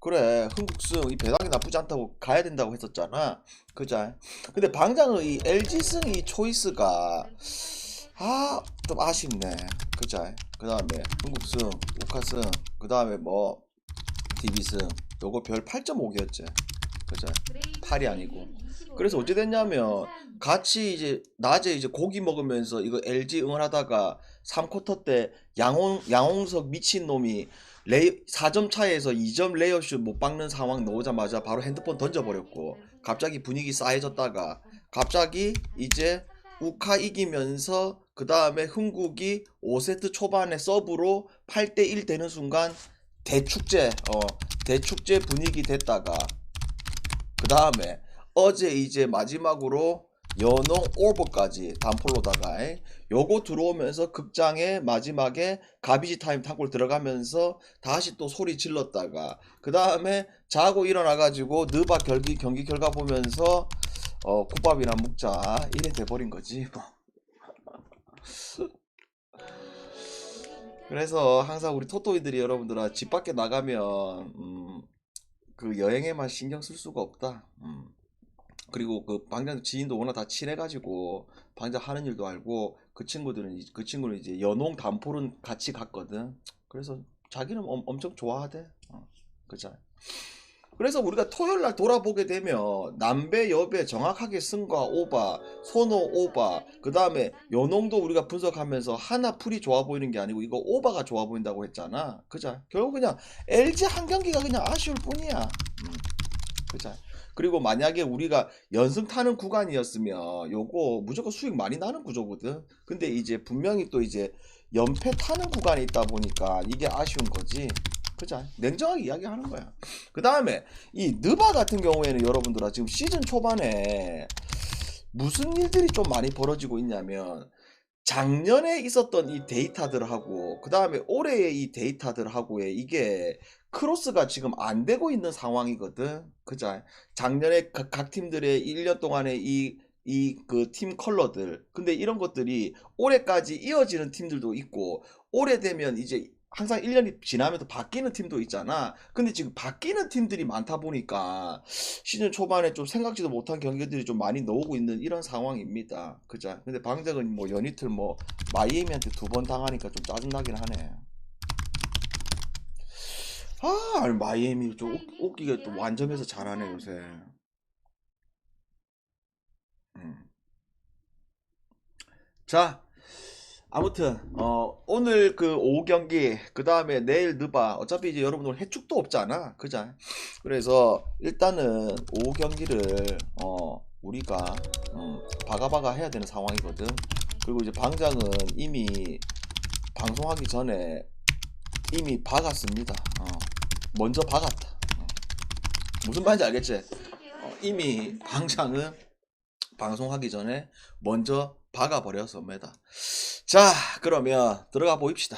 그래, 흥국승 이 배당이 나쁘지 않다고 가야 된다고 했었잖아. 그자. 근데 방장의 이 LG승 이 초이스가 좀 아쉽네. 그자. 그 다음에 흥국승, 우카승, 그 다음에 뭐 DB승 요거 별 8.5개였지. 그죠? 8이 아니고. 그래서 어찌 됐냐면 같이 이제 낮에 이제 고기 먹으면서 이거 LG 응원하다가 3쿼터 때 양홍석 미친놈이 4점 차에서 2점 레이업슛 못 박는 상황 나오자마자 바로 핸드폰 던져버렸고, 갑자기 분위기 싸해졌다가 갑자기 이제 우카 이기면서 그 다음에 흥국이 5세트 초반에 서브로 8대1 되는 순간 대축제 대축제 분위기 됐다가, 그 다음에 어제 이제 마지막으로 연홍 오버까지 단폴로다가 요거 들어오면서 극장에 마지막에 가비지 타임 탕골 들어가면서 다시 또 소리 질렀다가, 그 다음에 자고 일어나가지고 느바 경기 결과 보면서 국밥이나 먹자 이래 돼버린 거지 뭐. 그래서 항상 우리 토토이들이 여러분들아 집 밖에 나가면 그 여행에만 신경 쓸 수가 없다. 그리고 그 방장 지인도 워낙 다 친해가지고 방장 하는 일도 알고, 그 친구는 이제 연홍 단폴은 같이 갔거든. 그래서 자기는 엄청 좋아하대. 그죠. 그래서 우리가 토요일 날 돌아보게 되면 남배 여배 정확하게 승과 오바, 선호 오바, 그 다음에 연홍도 우리가 분석하면서 하나 풀이 좋아 보이는 게 아니고 이거 오바가 좋아 보인다고 했잖아. 그죠. 결국 그냥 LG 한 경기가 그냥 아쉬울 뿐이야. 그죠. 그리고 만약에 우리가 연승 타는 구간이었으면 요거 무조건 수익 많이 나는 구조거든. 근데 이제 분명히 또 이제 연패 타는 구간이 있다 보니까 이게 아쉬운 거지. 그죠? 냉정하게 이야기하는 거야. 그 다음에 이 느바 같은 경우에는 여러분들아 지금 시즌 초반에 무슨 일들이 좀 많이 벌어지고 있냐면, 작년에 있었던 이 데이터들하고 그 다음에 올해의 이 데이터들하고의 이게 크로스가 지금 안 되고 있는 상황이거든. 그죠? 작년에 각 팀들의 1년 동안의 이 그 팀 컬러들. 근데 이런 것들이 올해까지 이어지는 팀들도 있고, 올해 되면 이제 항상 1년이 지나면서 바뀌는 팀도 있잖아. 근데 지금 바뀌는 팀들이 많다 보니까 시즌 초반에 좀 생각지도 못한 경기들이 좀 많이 나오고 있는 이런 상황입니다. 그죠? 근데 방장은 뭐 연이틀 뭐 마이애미한테 2번 당하니까 좀 짜증나긴 하네. 아니, 마이애미 좀 웃기게 또 완전해서 잘하네 요새. 음. 자, 아무튼 오늘 그 오후 경기, 그 다음에 내일 느바, 어차피 이제 여러분들 해축도 없잖아. 그죠? 그래서 일단은 오후 경기를 우리가 바가바가 해야 되는 상황이거든. 그리고 이제 방장은 이미 방송하기 전에 이미 박았습니다. 먼저 박았다. 무슨 말인지 알겠지? 이미 방장은 방송하기 전에 먼저 박아버렸습니다. 자, 그러면 들어가 보입시다.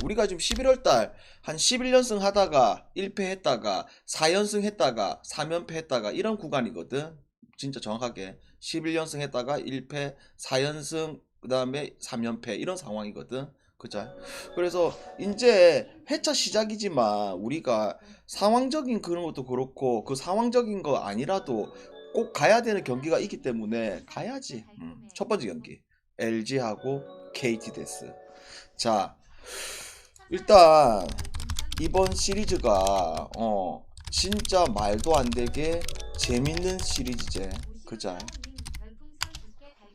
우리가 지금 11월 달 한 11연승 하다가 1패 했다가 4연승 했다가 3연패 했다가 이런 구간이거든. 진짜 정확하게 11연승 했다가 1패, 4연승, 그 다음에 3연패 이런 상황이거든. 그죠? 그래서 이제 회차 시작이지만 우리가 상황적인 그런 것도 그렇고 그 상황적인 거 아니라도 꼭 가야 되는 경기가 있기 때문에 가야지. 첫 번째 경기 LG하고 KT 데스. 자, 일단 이번 시리즈가 진짜 말도 안 되게 재밌는 시리즈제. 그자.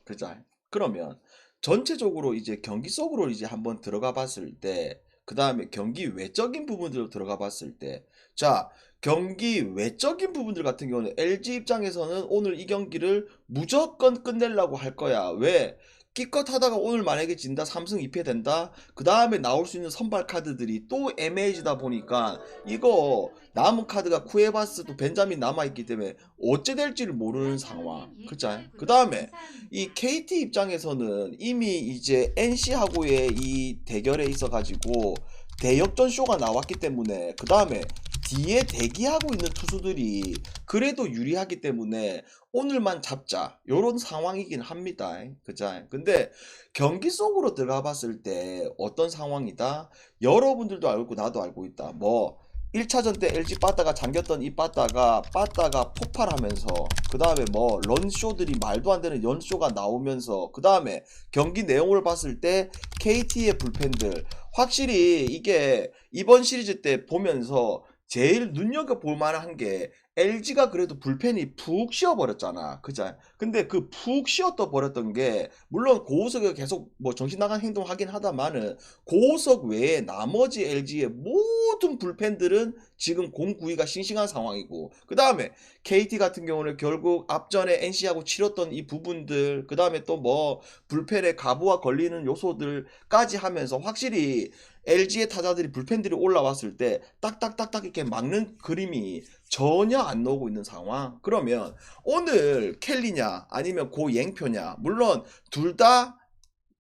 그자. 그러면 전체적으로 이제 경기 속으로 이제 한번 들어가 봤을 때, 그 다음에 경기 외적인 부분들로 들어가 봤을 때, 자, 경기 외적인 부분들 같은 경우는 LG 입장에서는 오늘 이 경기를 무조건 끝내려고 할 거야. 왜? 기껏 하다가 오늘 만약에 진다, 3승 2패 된다, 그 다음에 나올 수 있는 선발 카드들이 또 애매해지다 보니까 이거 남은 카드가 쿠에바스도 벤자민 남아있기 때문에 어째 될지를 모르는 상황. 그죠? 그 다음에 이 KT 입장에서는 이미 이제 NC하고의 이 대결에 있어가지고 대역전 쇼가 나왔기 때문에, 그 다음에 뒤에 대기하고 있는 투수들이 그래도 유리하기 때문에 오늘만 잡자 요런 상황이긴 합니다. 그죠? 근데 경기 속으로 들어가 봤을 때 어떤 상황이다? 여러분들도 알고 나도 알고 있다. 뭐 1차전 때 LG 빠따가 잠겼던 이 빠따가 폭발하면서 그 다음에 뭐 런쇼들이 말도 안 되는 연쇼가 나오면서 그 다음에 경기 내용을 봤을 때 KT의 불펜들 확실히 이게 이번 시리즈 때 보면서 제일 눈여겨볼 만한 게 LG가 그래도 불펜이 푹 쉬어버렸잖아. 그죠? 근데 그 푹 쉬었다 버렸던 게 물론 고우석이 계속 뭐 정신 나간 행동 하긴 하다마는 고우석 외에 나머지 LG의 모든 불펜들은 지금 공 구위가 싱싱한 상황이고 그 다음에 KT 같은 경우는 결국 앞전에 NC하고 치렀던 이 부분들 그 다음에 또 뭐 불펜의 가부와 걸리는 요소들까지 하면서 확실히 LG의 타자들이 불펜들이 올라왔을 때 딱딱딱딱 이렇게 막는 그림이 전혀 안 나오고 있는 상황. 그러면 오늘 켈리냐 아니면 고행표냐 물론 둘 다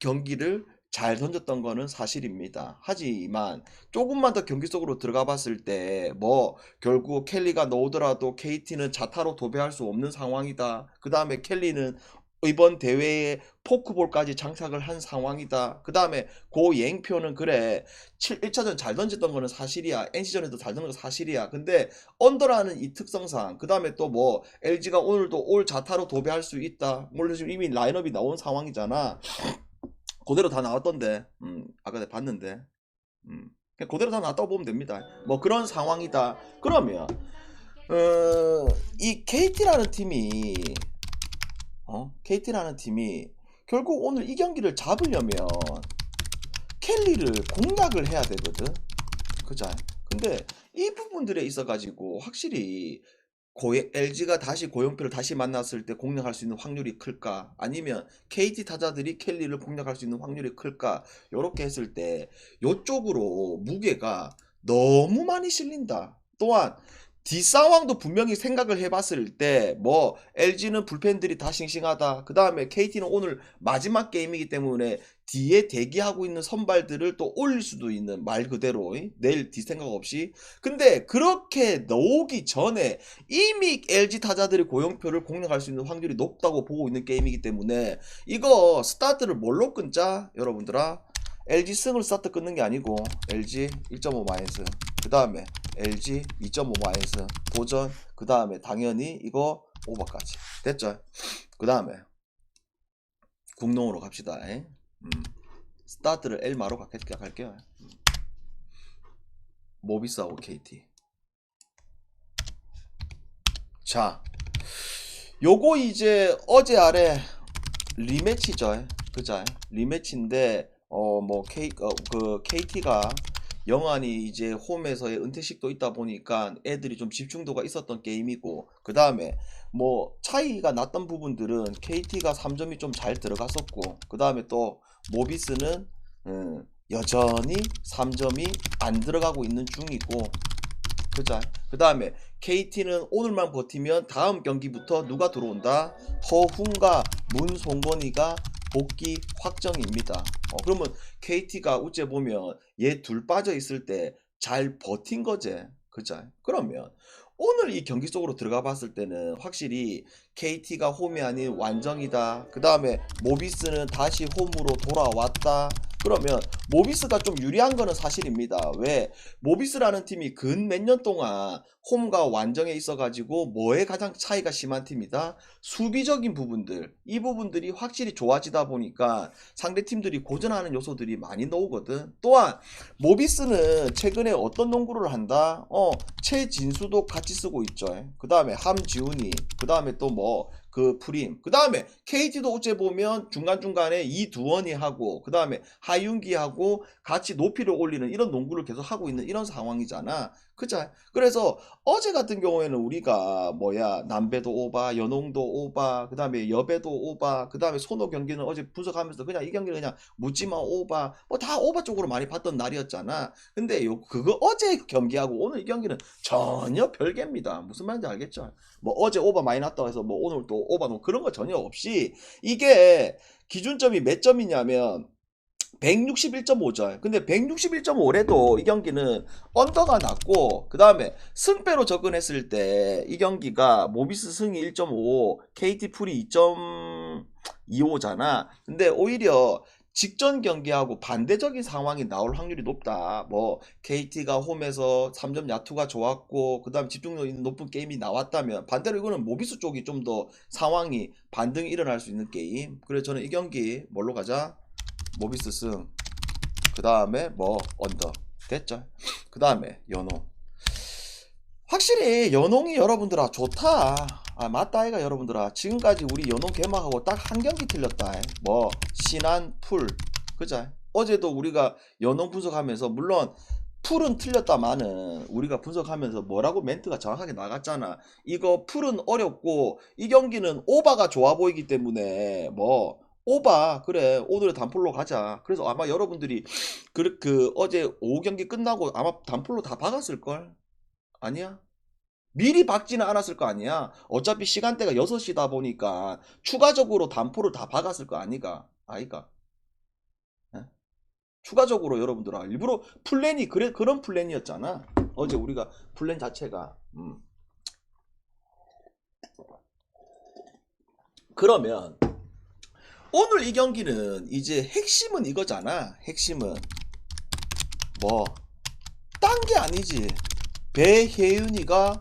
경기를 잘 던졌던 거는 사실입니다. 하지만 조금만 더 경기 속으로 들어가 봤을 때 뭐 결국 켈리가 넣으더라도 KT는 자타로 도배할 수 없는 상황이다. 그 다음에 켈리는 이번 대회에 포크볼까지 장착을 한 상황이다. 그 다음에 고예행표는 그래 1차전 잘 던졌던 거는 사실이야. NC전에도 잘 던진 거 사실이야. 근데 언더라는 이 특성상 그 다음에 또 뭐 LG가 오늘도 올 자타로 도배할 수 있다. 물론 지금 이미 라인업이 나온 상황이잖아. 그대로 다 나왔던데 아까 내가 봤는데 그냥 그대로 다 나왔다고 보면 됩니다. 뭐 그런 상황이다. 그러면 이 KT라는 팀이 결국 오늘 이 경기를 잡으려면 켈리를 공략을 해야 되거든. 그죠? 근데 이 부분들에 있어 가지고 확실히 LG가 다시 고영표를 다시 만났을 때 공략할 수 있는 확률이 클까? 아니면 KT 타자들이 켈리를 공략할 수 있는 확률이 클까? 요렇게 했을 때 요쪽으로 무게가 너무 많이 실린다. 또한 뒷상황도 분명히 생각을 해봤을 때 뭐 LG는 불펜들이 다 싱싱하다. 그 다음에 KT는 오늘 마지막 게임이기 때문에 뒤에 대기하고 있는 선발들을 또 올릴 수도 있는 말 그대로 내일 뒷생각 없이. 근데 그렇게 나오기 전에 이미 LG 타자들이 고영표를 공략할 수 있는 확률이 높다고 보고 있는 게임이기 때문에 이거 스타트를 뭘로 끊자 여러분들아? LG 승을 스타트 끊는 게 아니고 LG 1.5 마이너스 그 다음에 LG 2.5 마이너스 도전 그 다음에 당연히 이거 오버까지 됐죠? 그 다음에 국농으로 갑시다. 스타트를 L마로 갈게요. 모비스하고 KT. 자 요거 이제 어제 아래 리매치죠. 그죠? 리매치인데 뭐 KT가 영환이 이제 홈에서의 은퇴식도 있다 보니까 애들이 좀 집중도가 있었던 게임이고 그 다음에 뭐 차이가 났던 부분들은 KT가 3점이 좀 잘 들어갔었고 그 다음에 또 모비스는 여전히 3점이 안 들어가고 있는 중이고 그죠? 그 다음에 KT는 오늘만 버티면 다음 경기부터 누가 들어온다? 허훈과 문송건이가 복귀 확정입니다. 그러면 KT가 어째 보면 얘 둘 빠져 있을 때 잘 버틴 거지. 그죠? 그러면 오늘 이 경기 속으로 들어가 봤을 때는 확실히 KT가 홈이 아닌 완정이다. 그 다음에 모비스는 다시 홈으로 돌아왔다. 그러면 모비스가 좀 유리한 거는 사실입니다. 왜? 모비스라는 팀이 근 몇 년 동안 홈과 완정에 있어가지고 뭐에 가장 차이가 심한 팀이다? 수비적인 부분들. 이 부분들이 확실히 좋아지다 보니까 상대 팀들이 고전하는 요소들이 많이 나오거든. 또한 모비스는 최근에 어떤 농구를 한다? 최진수도 같이 쓰고 있죠. 그 다음에 함지훈이, 그 다음에 또 뭐 그 프림, 그 다음에 KT도 어째 보면 중간중간에 이두원이 하고 그 다음에 하윤기하고 같이 높이를 올리는 이런 농구를 계속 하고 있는 이런 상황이잖아. 그죠? 그래서 어제 같은 경우에는 우리가 남배도 오바, 연홍도 오바, 그 다음에 여배도 오바, 그 다음에 손호 경기는 어제 분석하면서 그냥 이 경기는 그냥 묻지마 오바, 뭐 다 오바 쪽으로 많이 봤던 날이었잖아. 근데 그거 어제 경기하고 오늘 이 경기는 전혀 별개입니다. 무슨 말인지 알겠죠? 뭐 어제 오바 많이 났다고 해서 뭐 오늘 또 오바 뭐 그런 거 전혀 없이 이게 기준점이 몇 점이냐면 161.5점. 근데 161.5래도 이 경기는 언더가 났고 그 다음에 승배로 접근했을 때 이 경기가 모비스 승이 1.5 KT 풀이 2.25잖아. 근데 오히려 직전 경기하고 반대적인 상황이 나올 확률이 높다. 뭐 KT가 홈에서 3점 야투가 좋았고 그다음 집중력 있는 높은 게임이 나왔다면 반대로 이거는 모비스 쪽이 좀 더 상황이 반등이 일어날 수 있는 게임. 그래서 저는 이 경기 뭘로 가자? 모비스 승. 그 다음에 뭐 언더. 됐죠? 그 다음에 연홍. 확실히 연홍이 여러분들아 좋다. 아 맞다 아이가 여러분들아. 지금까지 우리 연홍 개막하고 딱 한 경기 틀렸다. 뭐 신한 풀 그자. 어제도 우리가 연홍 분석하면서 물론 풀은 틀렸다마는 우리가 분석하면서 뭐라고 멘트가 정확하게 나갔잖아. 이거 풀은 어렵고 이 경기는 오바가 좋아 보이기 때문에 뭐 오바 그래 오늘의 단풀로 가자. 그래서 아마 여러분들이 그 어제 오후 경기 끝나고 아마 단풀로 다 박았을걸? 아니야? 미리 박지는 않았을 거 아니야. 어차피 시간대가 6시다 보니까 추가적으로 단포를 다 박았을 거 아니가. 아이가. 예? 추가적으로 여러분들아 일부러 플랜이 그런 플랜이었잖아. 어제 우리가 플랜 자체가 그러면 오늘 이 경기는 이제 핵심은 이거잖아. 핵심은 뭐 딴 게 아니지. 배혜윤이가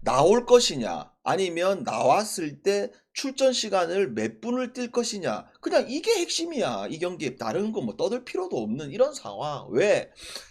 나올 것이냐 아니면 나왔을 때 출전 시간을 몇 분을 뛸 것이냐 그냥 이게 핵심이야. 이 경기에 다른 거 뭐 떠들 필요도 없는 이런 상황. 왜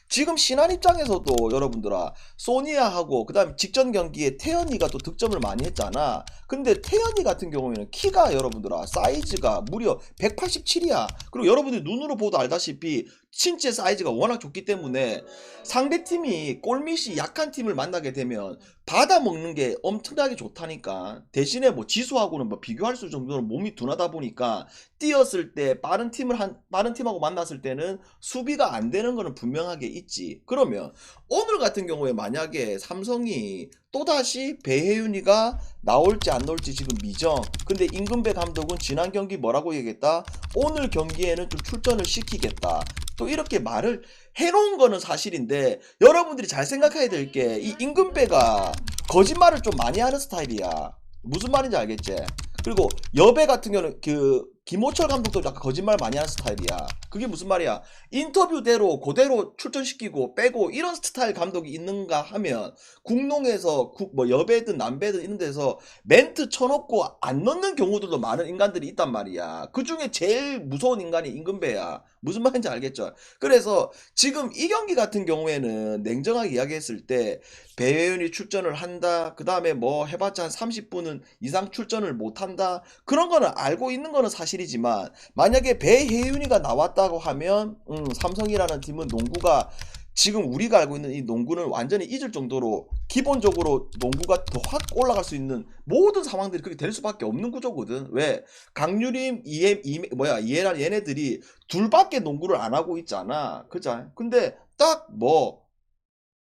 지금 신한 입장에서도 여러분들아 소니아하고 그 다음에 직전 경기에 태연이가 또 득점을 많이 했잖아. 근데 태연이 같은 경우에는 키가 여러분들아 사이즈가 무려 187이야. 그리고 여러분들이 눈으로 보도 알다시피 신체 사이즈가 워낙 좋기 때문에 상대팀이 골밑이 약한 팀을 만나게 되면 받아먹는 게 엄청나게 좋다니까. 대신에 뭐 지수하고는 뭐 비교할 수 정도로 몸이 둔하다 보니까 뛰었을 때 빠른 팀하고 만났을 때는 수비가 안 되는 거는 분명하게 있지. 그러면 오늘 같은 경우에 만약에 삼성이 또다시 배혜윤이가 나올지 안 나올지 지금 미정. 근데 임금배 감독은 지난 경기 뭐라고 얘기했다? 오늘 경기에는 좀 출전을 시키겠다. 또 이렇게 말을 해놓은 거는 사실인데 여러분들이 잘 생각해야 될 게 이 임금배가 거짓말을 좀 많이 하는 스타일이야. 무슨 말인지 알겠지? 그리고 여배 같은 경우는 그 김호철 감독도 약간 거짓말 많이 하는 스타일이야. 그게 무슨 말이야? 인터뷰대로 그대로 출전시키고 빼고 이런 스타일 감독이 있는가 하면 국농에서 뭐 여배든 남배든 이런 데서 멘트 쳐놓고 안 넣는 경우들도 많은 인간들이 있단 말이야. 그 중에 제일 무서운 인간이 임금배야. 무슨 말인지 알겠죠? 그래서 지금 이 경기 같은 경우에는 냉정하게 이야기했을 때 배혜윤이 출전을 한다. 그 다음에 뭐 해봤자 한 30분은 이상 출전을 못한다. 그런 거는 알고 있는 거는 사실이지만 만약에 배혜윤이가 나왔다고 하면 삼성이라는 팀은 농구가 지금 우리가 알고 있는 이 농구는 완전히 잊을 정도로 기본적으로 농구가 더 확 올라갈 수 있는 모든 상황들이 그렇게 될 수밖에 없는 구조거든. 왜? 강유림, 이해란 얘네들이 둘밖에 농구를 안 하고 있잖아. 그죠? 근데 딱 뭐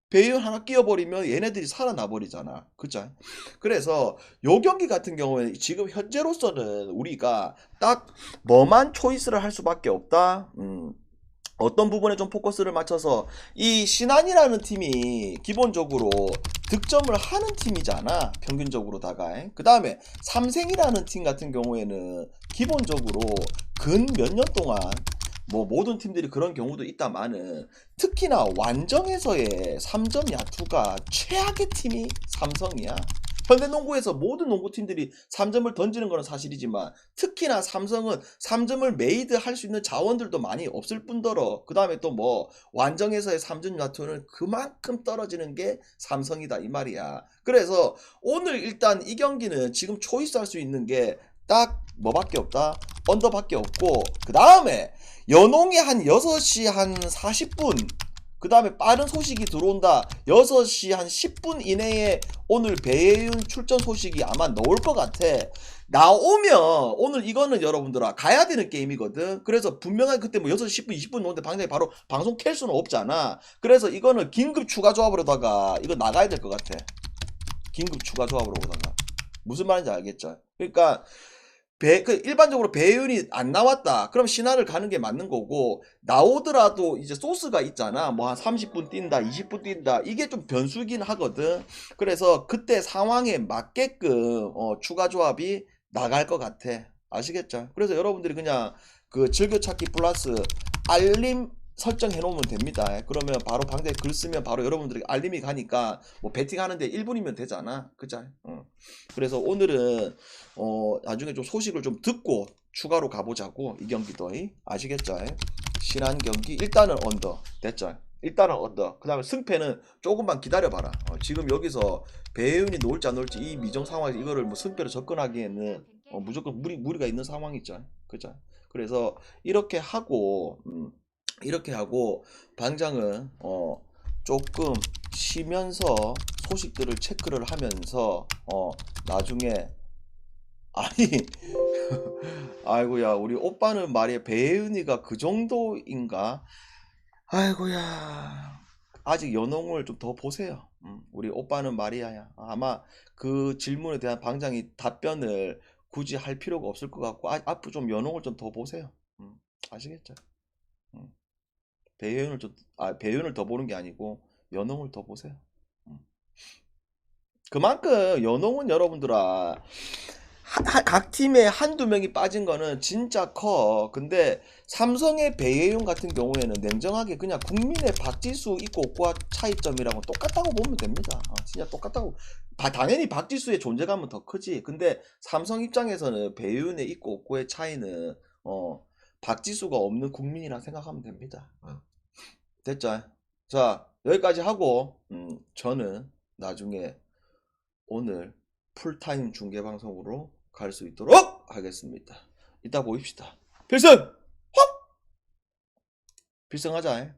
배윤 하나 끼워버리면 얘네들이 살아나 버리잖아. 그죠? 그래서 요 경기 같은 경우에 지금 현재로서는 우리가 딱 뭐만 초이스를 할 수밖에 없다. 어떤 부분에 좀 포커스를 맞춰서 이 신한이라는 팀이 기본적으로 득점을 하는 팀이잖아. 평균적으로다가. 그 다음에 삼생이라는 팀 같은 경우에는 기본적으로 근 몇 년 동안 뭐 모든 팀들이 그런 경우도 있다마는 특히나 완정에서의 3점 야투가 최악의 팀이 삼성이야. 현대농구에서 모든 농구팀들이 3점을 던지는 건 사실이지만 특히나 삼성은 3점을 메이드 할 수 있는 자원들도 많이 없을 뿐더러 그 다음에 또 뭐 완정에서의 3점 야투는 그만큼 떨어지는 게 삼성이다 이 말이야. 그래서 오늘 일단 이 경기는 지금 초이스 할 수 있는 게 딱 뭐밖에 없다? 언더밖에 없고 그 다음에 연홍이 한 6시 한 40분 그 다음에 빠른 소식이 들어온다. 6시 한 10분 이내에 오늘 배혜윤 출전 소식이 아마 나올 것 같아. 나오면 오늘 이거는 여러분들아 가야 되는 게임이거든. 그래서 분명하게 그때 뭐 6시 10분 20분 오는데 방송에 바로 방송 켤 수는 없잖아. 그래서 이거는 긴급 추가 조합으로다가 이거 나가야 될 것 같아. 긴급 추가 조합으로다가 무슨 말인지 알겠죠? 그러니까 일반적으로 배윤이 안 나왔다. 그럼 신화를 가는 게 맞는 거고, 나오더라도 이제 소스가 있잖아. 뭐 한 30분 뛴다, 20분 뛴다. 이게 좀 변수긴 하거든. 그래서 그때 상황에 맞게끔 추가 조합이 나갈 것 같아. 아시겠죠? 그래서 여러분들이 그냥 그 즐겨찾기 플러스 알림 설정해 놓으면 됩니다. 그러면 바로 방장에 글 쓰면 바로 여러분들에게 알림이 가니까 뭐 배팅하는데 1분이면 되잖아. 그죠? 그래서 오늘은 나중에 좀 소식을 좀 듣고 추가로 가보자고. 이 경기도 아시겠죠? 신한 경기 일단은 언더 됐죠? 일단은 언더. 그 다음에 승패는 조금만 기다려봐라. 지금 여기서 배윤이 놓을지 안 놓을지 이 미정 상황에서 이거를 뭐 승패로 접근하기에는 무조건 무리가 있는 상황이죠. 그죠? 그래서 이렇게 하고 방장은 조금 쉬면서 소식들을 체크를 하면서 나중에 아니 아이고야 우리 오빠는 말이야 배은이가 그 정도인가? 아이고야 아직 연홍을 좀 더 보세요. 우리 오빠는 말이야 아마 그 질문에 대한 방장이 답변을 굳이 할 필요가 없을 것 같고 앞으로 좀 연홍을 좀 더 보세요. 아시겠죠? 음. 배윤을 더 보는 게 아니고 연홍을 더 보세요. 음. 그만큼 연홍은 여러분들아 각 팀에 한두 명이 빠진 거는 진짜 커. 근데 삼성의 배예용 같은 경우에는 냉정하게 그냥 국민의 박지수 있고 없고와 차이점이라고 똑같다고 보면 됩니다. 진짜 똑같다고. 당연히 박지수의 존재감은 더 크지. 근데 삼성 입장에서는 배윤의 있고 없고의 차이는 박지수가 없는 국민이라 생각하면 됩니다. 됐죠? 자, 여기까지 하고 저는 나중에 오늘 풀타임 중계 방송으로 갈 수 있도록 하겠습니다. 이따 보입시다. 필승! 필승하자.